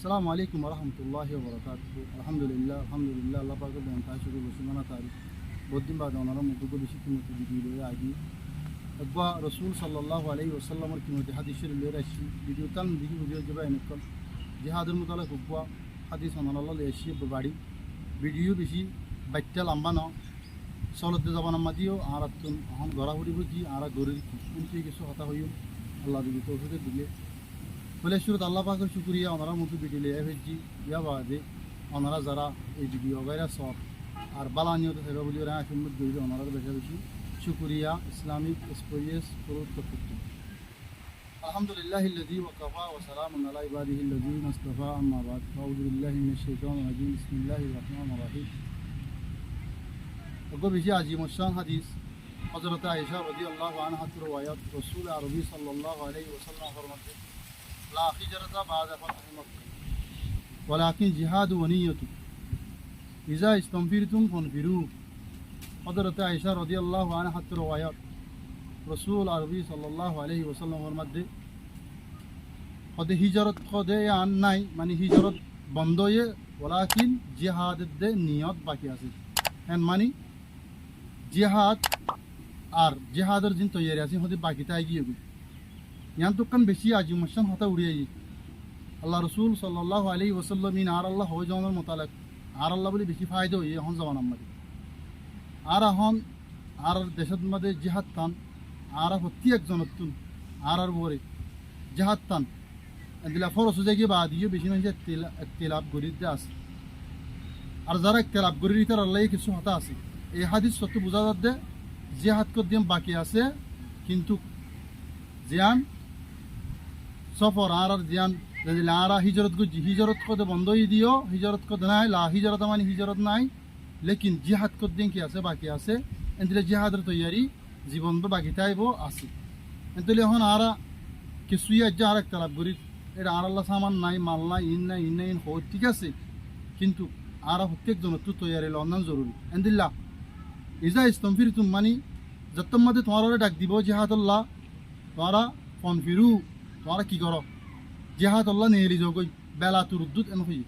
আসসালামু আলাইকুম রহমতুল্লাহি ওবরাকাতুহু। আলহামদুলিল্লাহ আল্লাহ পাকের দেন তাই শুরু বসিমানা তারি বহুদিন বাদ ওনারা মুখকে বেশি কিমতি ভিডিও লয়ে আগি একবা রসুল সাল্লাল্লাহু আলাইহি ওয়াসাল্লামের কিমতি হাদিসের লয়ে রাখছি ভিডিও তান দিকে ভিডিও যাবে এনেকল জিহাদের মোতালে হুব্বা হাদিস ওনারা লয়ে আসি বাড়ি ভিডিও বেশি বাচ্চা লম্বা ন চলতে যাব নাম্মা দিও আর তুন এখন গড়া ফুরিব কি আর গড়ির কি কিন্তু কিছু হতা হইও আল্লাহ দিবি তৌফিক দিলে বলে শুরুত আল্লাহ পাকের শুক্রিয়া ওনারা মতো ভিডিও লিয়ে ফেলছি ইয়া বাদে ওনারা যারা এই ভিডিও গাইরা সব আর বালা নিয়ত থাকবে বলি ওরা সম্মত দৌড়ে ওনারা বেশি বেশি শুক্রিয়া ইসলামিক এক্সপোরিয়েন্স প্রত্যেক আলহামদুলিল্লাহ الذي وكفى وسلام على عباده الذين اصطفى اما بعد اعوذ بالله من الشيطان الرجيم بسم الله الرحمن الرحيم ওগো বেশি আজিম শান হাদিস হযরত আয়েশা রাদিয়াল্লাহু আনহা এর রওয়ায়াত রাসূল আরবি সাল্লাল্লাহু আলাইহি ওয়াসাল্লাম ফরমাতে লা হিজরাতা বা'দা ফাতহি মক্কা ওয়ালাকিন জিহাদু ওয়া নিয়্যাতু ইযা ইসতানফিরতুম ফানফিরু হযরত আয়েশা রাদিয়াল্লাহু আনহা এর রওয়ায়াত রাসূল আরবি সাল্লাল্লাহু আলাইহি ওয়াসাল্লাম ফরমাতে কদে হিজরত কদে আন নাই মানে হিজরত বন্ধ হয়ে ওয়ালাকিন জিহাদের নিয়ত বাকি আছে এন মানে জিহাদ আর জিহাদের দিন তৈরি আছে হতে বাকি তাই গিয়ে ইয়ান তো কান বেশি আজিম শান হতা উড়িয়ে আল্লাহ রসুল সাল্লাল্লাহু আলাইহি ওয়াসাল্লাম ইন আর আল্লাহ হয়ে যাওয়ার মোতালেক আর আল্লাহ বলে বেশি ফায়দা হই এখন জমান আমাদের আর এখন আর দেশের মধ্যে জিহাদ টান আর প্রত্যেক জনতুন আর বরে জিহাদ টান দিলা ফরস জায়গা বা দিয়ে বেশি মানুষ তেলাপ গরিতে আছে আর যারা তেলাপ গরির তার আল্লাহ কিছু হতা আছে এই হাদিস সত্য বোঝা যাচ্ছে জিহাদ কর দিন বাকি আছে কিন্তু জিয়ান সফর আর জিয়ান আর হিজরত গুজি হিজরত কদে বন্ধ দিও হিজরত কদে নাই লা হিজরত মানে হিজরত নাই লেকিন জিহাদ কর দিন কি আছে বাকি আছে এন্দিলে জিহাদের তৈয়ারি জীবন তো বাকি তাইব আছে এন্দিলে এখন আর কিছুই আজ আর একটা লাভ করি এটা আর আল্লাহ সামান নাই মাল নাই ইন নাই ইন নাই ইন হয় ঠিক আছে কিন্তু আর প্রত্যেক জনের তো তৈয়ারি লন্ডন জরুরি এন্দিল্লা ইজা ইস্তমফির তুম মানি যত মধ্যে তোমার ডাক দিব জিহাদুল্লাহ তোমরা ফোন ফিরু তোমরা কি করো জিহাদুল্লাহ নেলি যোগই বেলা তুরুদ্দুত এন হই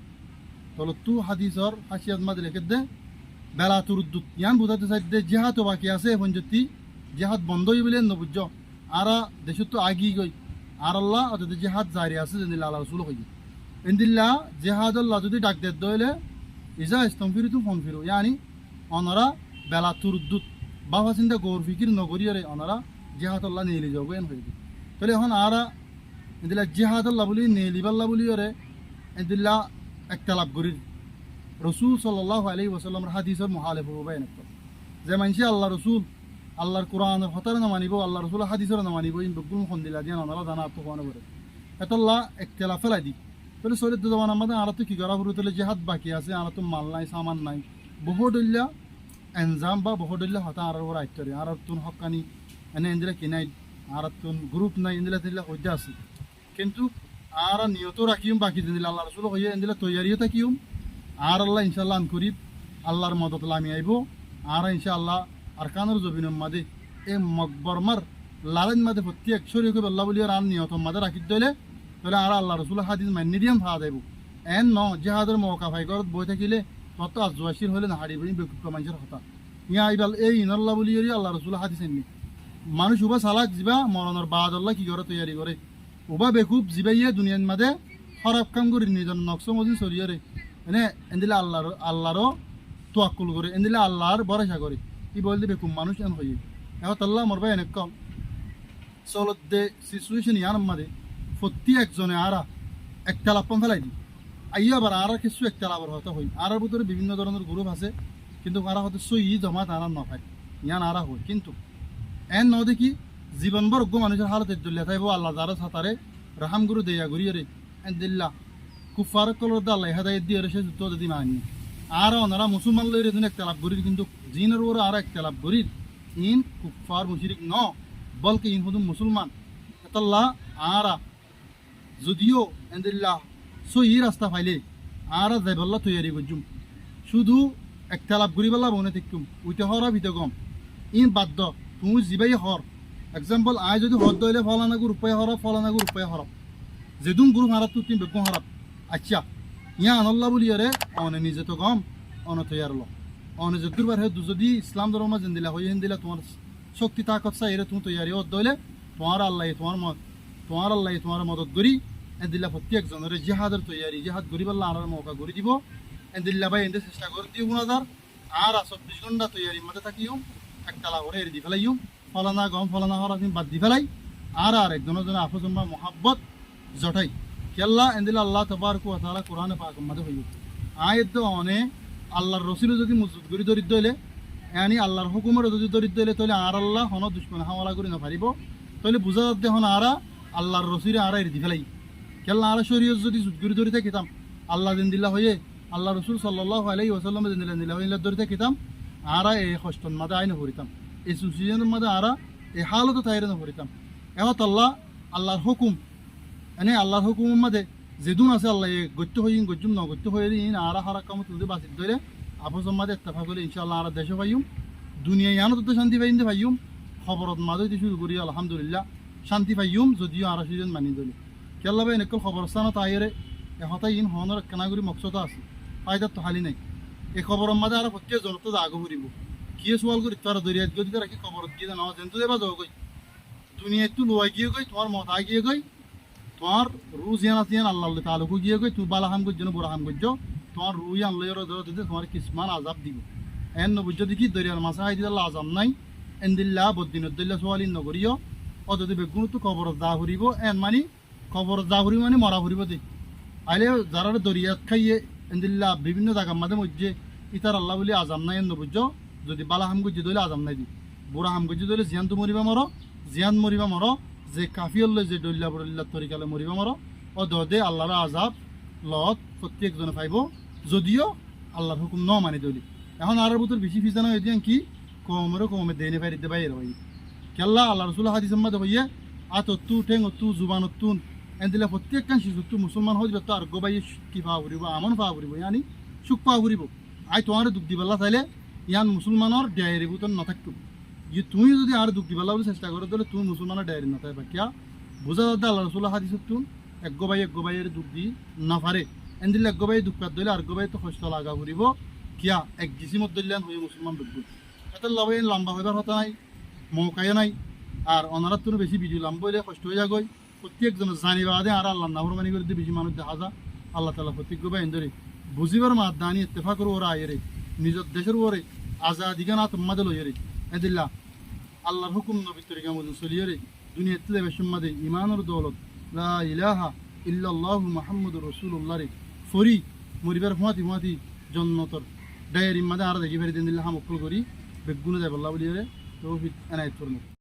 তল তু হাদিসর হাসিয়াত মাদ লেখে দে বেলা তুরুদ্দুত ইয়ান বুঝাতে চাই দে জিহাদ বাকি আছে এখন যদি জিহাদ বন্ধ হই বলে নবুজ আর দেশত তো আগি গই আর আল্লাহ অততে জিহাদ জারি আছে যেন আল্লাহ রাসূল হই ইনদিল্লাহ জিহাদুল্লাহ যদি ডাক দে দইলে ইজা ইস্তমফির তুম ফোন ফিরু ইয়ানি অনরা বেলা তুরুদ্দুত বাবা চিন্তা গৌর ফিকির নগরীরে ওনারা জিহাদুল্লাহ নেলি যাবো এন হয়ে তাহলে এখন আর এদিলা জিহাদুল্লাহ বলি নেলিবাল্লাহ বলি ওরে এদিল্লা একটা লাভ করি রসুল সাল্লাল্লাহু আলাইহি ওয়াসাল্লামের হাদিসের মুহালিফ হবে এনেক যে মানুষ আল্লাহ রসুল আল্লাহর কোরআনের হতার না মানিব আল্লাহ রসুল হাদিসের না মানিব ইন বগুন খন্দিলা দিয়ে ওনারা জানা তো কোন করে এতল্লাহ একতলা ফেলাই দি তাহলে শরীর তো জমান আমাদের আর তো কি করা হলো তাহলে জিহাদ বাকি আছে আর তো মাল নাই সামান নাই বহুদল্লা এনজাম বা বহুদল্লা হতা আর ওর আইতরে আর তুন হকানি এনে এন্দিলা কিনাই আর তুন গ্রুপ নাই এন্দিলা দিলা হইতে আছে কিন্তু আর নিয়ত রাখিম বাকি দিলা আল্লাহ রাসূল হইয়া এন্দিলা তৈয়ারিও থাকিম আর আল্লাহ ইনশাআল্লাহ আন করিব আল্লাহর মদত লামি আইব আর ইনশাআল্লাহ আরকানুর জবিনের মাঝে এই মকবরমার লালেন মাঝে প্রত্যেক শরীয়কে আল্লাহ বলি আর নিয়ত মাঝে রাখি দিলে তাহলে আর আল্লাহ রাসূল হাদিস মানি দিয়াম ফা দেব এন ন জিহাদের মওকা ফাই করত বই থাকিলে তত আজওয়াশির হলে না হাড়ি বই বেকুব মানুষের হতা ইয়া আইবাল এই ইনাল্লাহ বলি আল্লাহ রাসূল হাদিস এনে মানুষ উবা সালাক জিবা মরণের বাদ আল্লাহ কি করে তৈয়ারি করে উবা বেকুব জিবাইয়ে দুনিয়ার মাঝে খারাপ কাম করি নিজের নকশ মজিন সরিয়ে এনে এন্দিলা আল্লাহরও তোয়াক্কুল করে এন্দিলা আল্লাহর ভরসা করে ই বলতে বেকুব মানুষ এন হইয়ে এখন আল্লাহ মরবা এনে কম চলত দে সিচুয়েশন ইয়ার মাঝে প্রতি একজনে আরা একটা লাপন ফেলাই দি আইয়া আবার আর কিছু একটা লাভর হতে হই আর ভিতরে বিভিন্ন ধরনের গ্রুপ আছে কিন্তু আর হয়তো সই জমাত আর নফায় ইয়ান আরা হয় কিন্তু এন ন দেখি জীবনভর অজ্ঞ মানুষের হালতে দলিয়া থাকব আল্লাহ যারা সাঁতারে রাহাম গুরু দেয়া গুরি রে এন দিল্লা কুফার কলর দা আল্লাহ হেদায়ত দিয়ে সে যুদ্ধ যদি মানি আর ওনারা মুসলমান লই রেদিন একটা লাভ করি কিন্তু জিনের ওর আর একটা লাভ করি ইন কুফার মুশরিক ন বলকে ইন হুদুম মুসলমান এতাল্লাহ আরা যদিও এন দিল্লা সই রাস্তা ফাইলে আর যাইবল্লা তৈয়ারি করছুম শুধু একটা লাভ করি বললা বনে থাকুম উইতে হরা ভিতরে গম ইন বাদ্য তুমি জিবাই হর এক্সাম্পল আয় যদি হর দইলে ফলানাগুর উপায় হরফ ফলানাগুর উপায় হরফ যেদুম গুরু হারাত তুই বেগুন হারাপ আচ্ছা ইয়া আনল্লাহ বলি রে অনে নিজে তো কম অন তৈয়ার লো অনে যদুর বার হে যদি ইসলাম ধর্ম জিন্দিলা হয়ে হিন্দিলা তোমার শক্তি তাকত চাই এরে তুমি তৈয়ারি ও দইলে তোমার আল্লাহ তোমার আল্লাহ তোমার মদত করি এদিল্লা প্রত্যেকজনের জিহাদের তৈয়ারি জিহাদ গরিব আল্লাহ আনার মৌকা করে দিব এদিল্লা ভাই এদের চেষ্টা করে দিও 24 ঘন্টা তৈয়ারি মধ্যে থাকিও একতলা করে এর দি ফেলাইও ফলানা গম ফলানা হওয়ার আপনি বাদ দি ফেলাই আর একজনের জন্য আফজম্মা মোহাব্বত জটাই কেল্লা এদিল্লা আল্লাহ তবারকু ওয়া তাআলা কোরআনে পাক মধ্যে হইও আয়াত অনে আল্লাহর রসুল যদি মজবুত করে দরিদ্র হইলে এনি আল্লাহর হুকুমের যদি দরিদ্র হইলে তাহলে আর আল্লাহ হন দুশ্মন হামলা করে না পারিব তাহলে বুঝা যাতে হন আরা আল্লাহর রসুলে আর এর দি ফেলাই কেল্লা আর শরীয়ত যদি জুত করে ধরে থাকিতাম আল্লাহ দিন দিল্লা হয়ে আল্লাহ রসুল সাল্লাল্লাহু আলাইহি ওয়াসাল্লাম দিন দিল্লা হইলে ধরে থাকিতাম আরা এই কষ্টন মাদে আইন হরিতাম এই সুসিজনের মাদে আরা এই হালত তাইরে না হরিতাম এহত আল্লাহর হুকুম এনে আল্লাহর হুকুমের মাঝে যেদুন আছে আল্লাহ গত্য হইন গজ্জুম ন গত্য হয়ে ইন আরা হারা কাম তুলতে বাসিত ধরে আপসর মাঝে ইত্তেফাক করে ইনশাআল্লাহ আরা দেশে পাইম দুনিয়া ইয়ানো তো শান্তি পাইম পাইম খবরত মাঝে শুরু করি আলহামদুলিল্লাহ শান্তি পাইম যদিও আরা সুজন মানি দিলি কেল্লা ভাই এনেকল খবরস্থানত তাইরে এহতাই ইন হনের কেনাগুড়ি মকসদ আছে ফায়দার তো হালি নাই এই খবরের মাঝে আর প্রত্যেক জনতা আগে ঘুরিব কি সোয়াল করি তারা দরিয়াত গিয়ে দিতে রাখি খবরত গিয়ে না যেহেতু দেবা যাও গই দুনিয়ায় তুই লোয়া গিয়ে গই তোমার মত আগিয়ে গই তোমার রু জিয়ান আসিয়ান আল্লাহ তালুকু গিয়ে গই তুই বালা হাম করছো না বুড়া হাম করছো তোমার রুই আনলইয়ের দিতে তোমার কিসমান আজাব দিব এন বুঝছো দেখি দরিয়ার মাছা হাই দিলে আজাব নাই এন দিল্লা বদিনত দিল্লা সোয়ালিন নগরিও ও যদি বেগুন তো খবরত যা ঘুরিব এন মানি খবরত যা ঘুরিব মানে মরা ঘুরিব দে আইলে যারা দরিয়াত খাইয়ে এন দিল্লা বিভিন্ন জায়গার মাঝে মধ্যে ইতার আল্লাহ বলে আজাম নাই এন বুঝছো যদি বালা হাম করছো দিলে আজাম নাই দি বুড়া হাম করছো দিলে জিয়ান তো মরিবা মরো জিয়ান মরিবা মরো যে কাফিয়ল্লে যে ডল্লা বড়ল্লার তরিকালে মরিবা মরো ও দে আল্লাহর আজাব লত প্রত্যেকজনে পাইব যদিও আল্লাহর হুকুম ন মানি দলি এখন আর ভিতর বেশি ফিজানো হয়ে দিয়ে কি কমে দেনে পাই দিতে বাইরে ভাই কেল্লা আল্লাহ রসুল হাদিস মাঝে হইয়ে আত তু ঠেং তু জুবান তুন এন দিলে প্রত্যেকখান শিশু তু মুসলমান হয়ে তো আর গোবাই কি পাওয়া ফুরিব আমন পাওয়া ফুরিব ইয়ানি সুখ পাওয়া ফুরিব আই তোমার দুঃখ দিবাল্লা চাইলে ইয়ান মুসলমানের ডায়েরি ভিতর নাথাকতো তুমি যদি আর দুঃখ দিবাল্লা বলে চেষ্টা করো তাহলে তুমি মুসলমানের ডায়েরি না থাকবে কিয়া বোঝা যাতে আল্লাহ রসুল হাদিস তুন এক গোবাইয়ের দুঃখ দি না পারে এন দিলে এক গোবাই দুঃখ দিলে আর গোবাই তো কষ্ট লাগা ফুরিব কিয়া এক জিসিমত দিলেন হয়ে মুসলমান দুঃখ এত লাভাই লম্বা হইবার হতা নাই মৌকায় নাই আর অনারার তো বেশি ভিডিও লম্বা হইলে কষ্ট হয়ে যাগই প্রত্যেকজন জানিবা দে আর আল্লাহ নাফরমানি করে দিয়ে বেশি মানুষ দেখা যা আল্লাহ তালা প্রত্যেক গোবাই ধরে বুঝিবার মা দানি ইত্তেফা করো ওরা আয়েরে নিজের দেশের ওরে আজাদিগা না তোমাদে লইরে এদিল্লা আল্লাহর হুকুম নবীর তরিকা মতো চলিয়ে দুনিয়াতে দেবে সম্মাদে ইমানের দৌলত লা ইলাহা ইল্লাল্লাহু মুহাম্মাদুর রাসূলুল্লাহ রে ফরি মরিবার হুমাতি জন্নতর ডায়েরি মাদে আর দেখি ফেরি দিন দিল্লা হাম অকল করি বেগুনে যাবে আল্লাহ বলিয়ে তৌফিক এনায়েত করুন